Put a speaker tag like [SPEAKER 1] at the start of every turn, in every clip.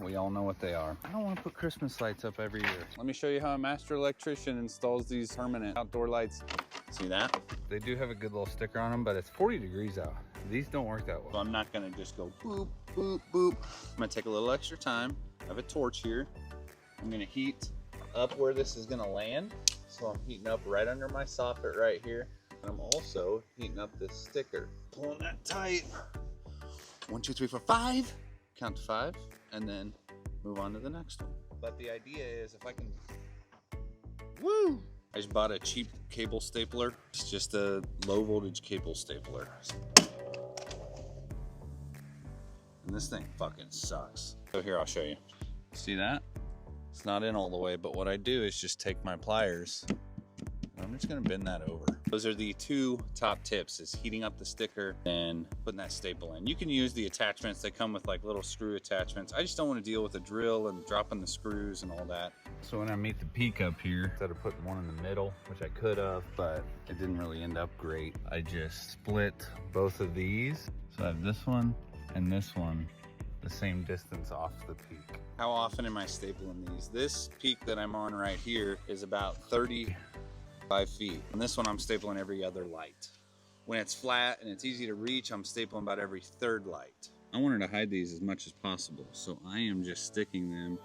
[SPEAKER 1] We all know what they are. I don't want to put Christmas lights up every year. Let me show you how a master electrician installs these permanent outdoor lights. See that? They do have a good little sticker on them, but it's 40 degrees out. These don't work that well. So I'm not gonna just go boop, boop, boop. I'm gonna take a little extra time. I have a torch here. I'm gonna heat up where this is gonna land. So I'm heating up right under my soffit right here. And I'm also heating up this sticker. Pulling that tight. 1, 2, 3, 4, 5. Count to 5, and then move on to the next one. But the idea is if I can, woo! I just bought a cheap cable stapler. It's just a low voltage cable stapler. And this thing fucking sucks. So here, I'll show you. See that? It's not in all the way, but what I do is just take my pliers. I'm just gonna bend that over. Those are the 2 top tips, is heating up the sticker and putting that staple in. You can use the attachments. They come with like little screw attachments. I just don't want to deal with the drill and dropping the screws and all that. So when I meet the peak up here, instead of putting one in the middle, which I could have, but it didn't really end up great, I just split both of these. So I have this one and this one the same distance off the peak. How often am I stapling these? This peak that I'm on right here is about 35 feet. And this one I'm stapling every other light. When it's flat and it's easy to reach, I'm stapling about every 3rd light. I wanted to hide these as much as possible, so I am just sticking them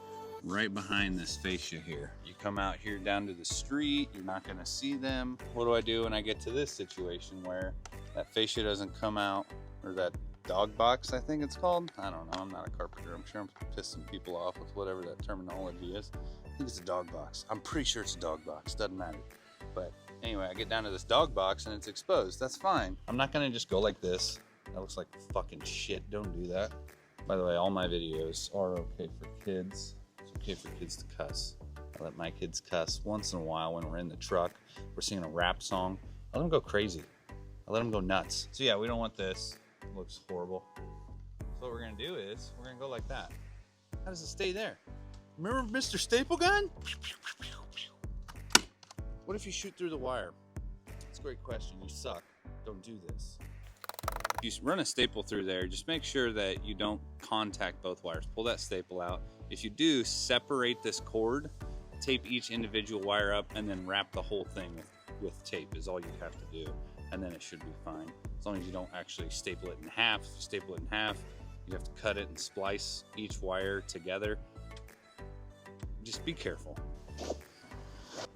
[SPEAKER 1] right behind this fascia here. You come out here down to the street, you're not gonna see them. What do I do when I get to this situation where that fascia doesn't come out, or that dog box, I think it's called? I don't know, I'm not a carpenter. I'm sure I'm pissing people off with whatever that terminology is. I think it's a dog box. I'm pretty sure it's a dog box, doesn't matter. But anyway, I get down to this dog box and it's exposed. That's fine. I'm not gonna just go like this. That looks like fucking shit. Don't do that. By the way, all my videos are okay for kids. It's okay for kids to cuss. I let my kids cuss once in a while when we're in the truck. We're singing a rap song. I let them go crazy. I let them go nuts. So yeah, we don't want this. It looks horrible. So what we're gonna do is, we're gonna go like that. How does it stay there? Remember Mr. Staple Gun? What if you shoot through the wire? It's a great question. You suck. Don't do this. If you run a staple through there, just make sure that you don't contact both wires. Pull that staple out. If you do, separate this cord, tape each individual wire up, and then wrap the whole thing with tape is all you have to do. And then it should be fine. As long as you don't actually staple it in half. If you staple it in half, you have to cut it and splice each wire together. Just be careful.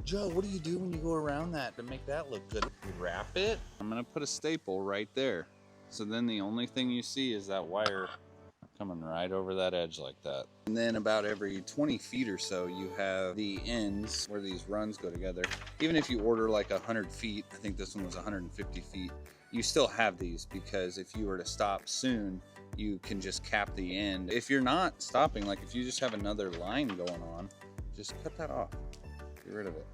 [SPEAKER 1] Joe, what do you do when you go around that to make that look good? You wrap it. I'm gonna put a staple right there. So then the only thing you see is that wire coming right over that edge like that. And then about every 20 feet or so, you have the ends where these runs go together. Even if you order like 100 feet, I think this one was 150 feet, you still have these, because if you were to stop soon, you can just cap the end. If you're not stopping, like if you just have another line going on, just cut that off. Get rid of it.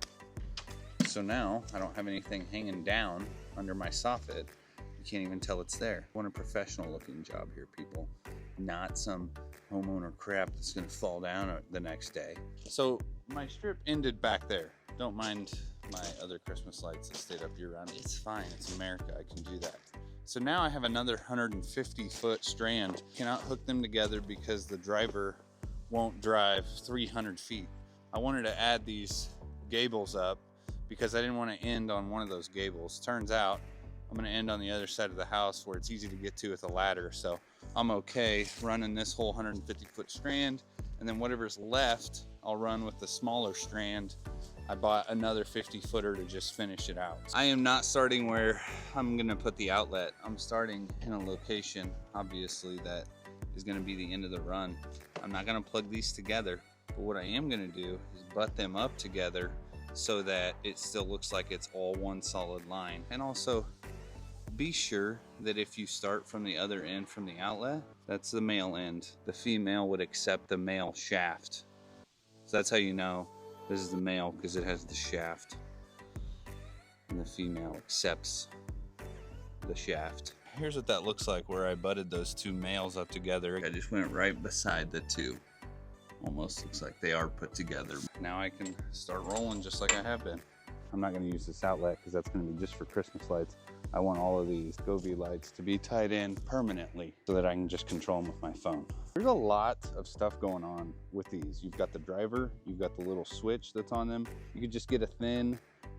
[SPEAKER 1] So now I don't have anything hanging down under my soffit. You can't even tell it's there. I want a professional looking job here, people. Not some homeowner crap that's gonna fall down the next day. So my strip ended back there. Don't mind my other Christmas lights that stayed up year round. It's fine, it's America, I can do that. So now I have another 150-foot strand. Cannot hook them together because the driver won't drive 300 feet. I wanted to add these gables up because I didn't want to end on one of those gables. Turns out I'm going to end on the other side of the house where it's easy to get to with a ladder. So I'm okay running this whole 150-foot strand, and then whatever's left, I'll run with the smaller strand. I bought another 50-footer to just finish it out. I am not starting where I'm going to put the outlet. I'm starting in a location, obviously, that is going to be the end of the run. I'm not going to plug these together, but what I am going to do is butt them up together so that it still looks like it's all one solid line. And also, be sure that if you start from the other end from the outlet, that's the male end. The female would accept the male shaft. So that's how you know this is the male, because it has the shaft. And the female accepts the shaft. Here's what that looks like where I butted those two males up together. I just went right beside the two. Almost looks like they are put together. Now I can start rolling just like I have been. I'm not going to use this outlet because that's going to be just for Christmas lights. I want all of these Govee lights to be tied in permanently so that I can just control them with my phone. There's a lot of stuff going on with these. You've got the driver, you've got the little switch that's on them. You could just get a thin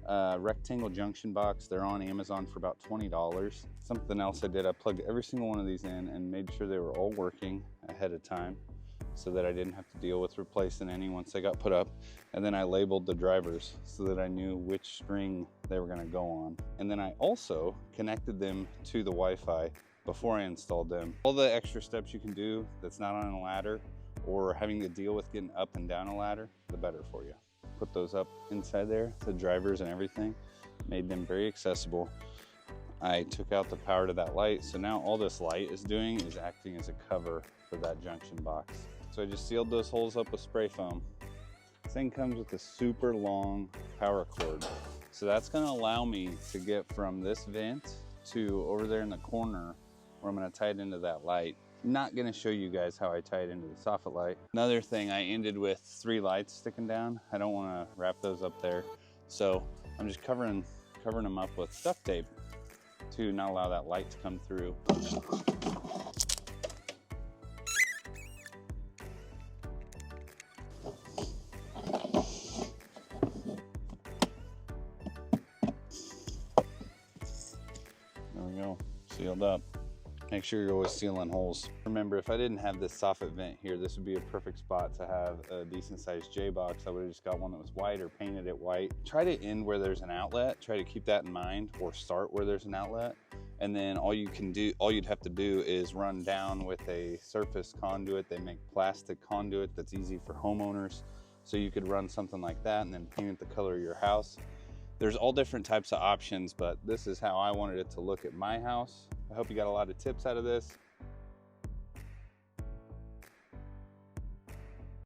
[SPEAKER 1] rectangle junction box. They're on Amazon for about $20. Something else I did, I plugged every single one of these in and made sure they were all working ahead of time so that I didn't have to deal with replacing any once they got put up. And then I labeled the drivers so that I knew which string they were gonna go on. And then I also connected them to the Wi-Fi before I installed them. All the extra steps you can do that's not on a ladder or having to deal with getting up and down a ladder, the better for you. Put those up inside there, the drivers and everything, made them very accessible. I took out the power to that light, so now all this light is doing is acting as a cover for that junction box. So I just sealed those holes up with spray foam. This thing comes with a super long power cord. So that's gonna allow me to get from this vent to over there in the corner where I'm gonna tie it into that light. Not gonna show you guys how I tie it into the soffit light. Another thing, I ended with 3 lights sticking down. I don't wanna wrap those up there. So I'm just covering them up with duct tape to not allow that light to come through. There we go, sealed up. Make sure you're always sealing holes. Remember, if I didn't have this soffit vent here, this would be a perfect spot to have a decent sized J-box. I would have just got one that was white or painted it white. Try to end where there's an outlet. Try to keep that in mind, or start where there's an outlet. And then all you'd have to do is run down with a surface conduit. They make plastic conduit that's easy for homeowners. So you could run something like that and then paint it the color of your house. There's all different types of options, but this is how I wanted it to look at my house. I hope you got a lot of tips out of this.